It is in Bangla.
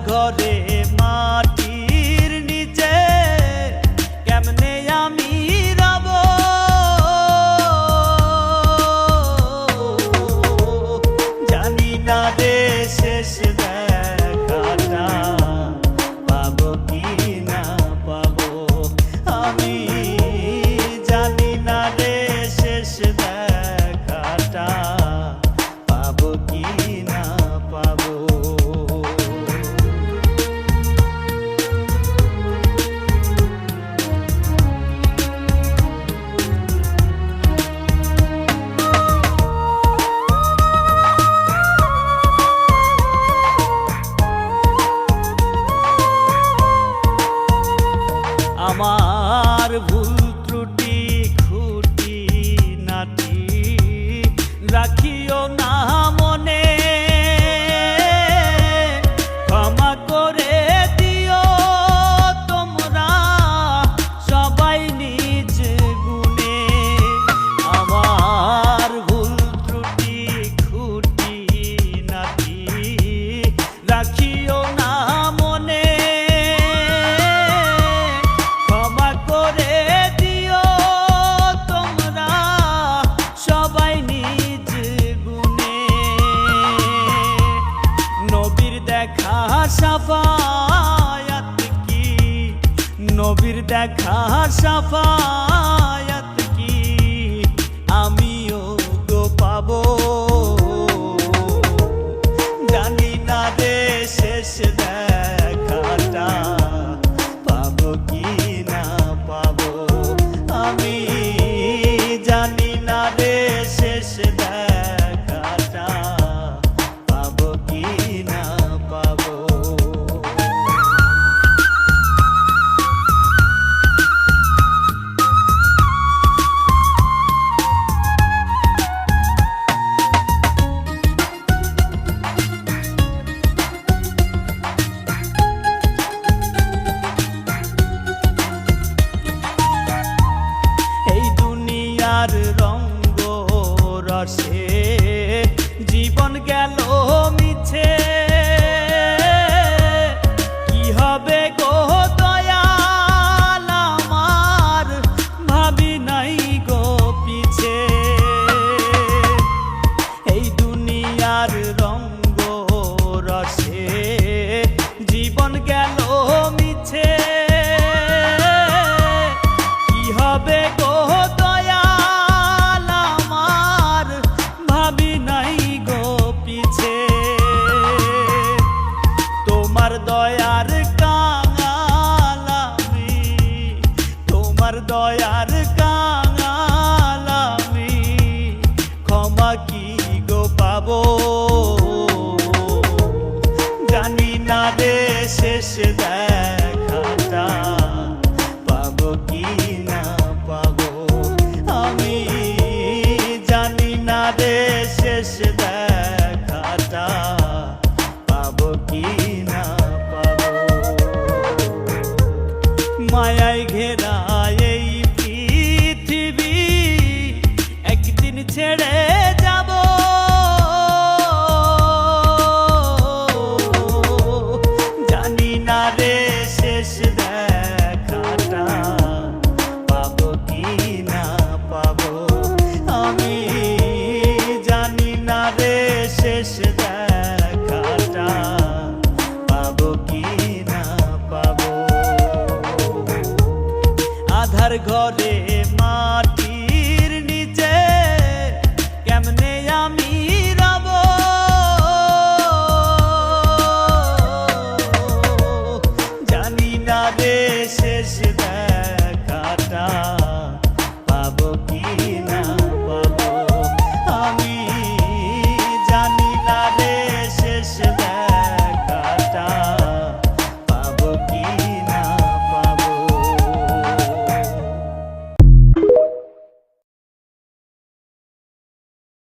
ঘরে মাটির নিচে কেমনে আমি রব, জানি না রে শেষ দেখাটা পাবো কি না পাবো, আমি জানি না রে শেষ দেখাটা পাবো কি না পাবো। আমার ভুল ত্রুটি খুঁটি নাটি রাখিও না মনে, ক্ষমা করে দিও তোমরা সবাই নিজ গুণে। আমার ভুল ত্রুটি খুঁটি নাটি রাখিও না মনে, সাফায়াত কি নবীর দেখা সাফায়াত কি আমিও গো পাবো, জানি না রে শেষ দেখাটা পাবো কি না পাবো, আমি জানি না রে শেষ দেখাটা পাবো কি না পাবো। রঙ্গ রসে জীবন গেল মিছে, কি হবে গো দয়াল আমার ভাবি নাই গো পিছে। এই দুনিয়ার রঙ্গ রসে জীবন গেল মিছে, কি হবে গো দয়ার কাঙাল আমি, তোমার দয়ার কাঙাল আমি, ক্ষমা কি গো পাবো, জানি না রে শেষ দেখাটা পাবো কি না পাবো, আমি জানি না রে শেষ দেখাটা পাবো কি না। মায়ায় ঘেরা এই পৃথিবী একদিন ছেড়ে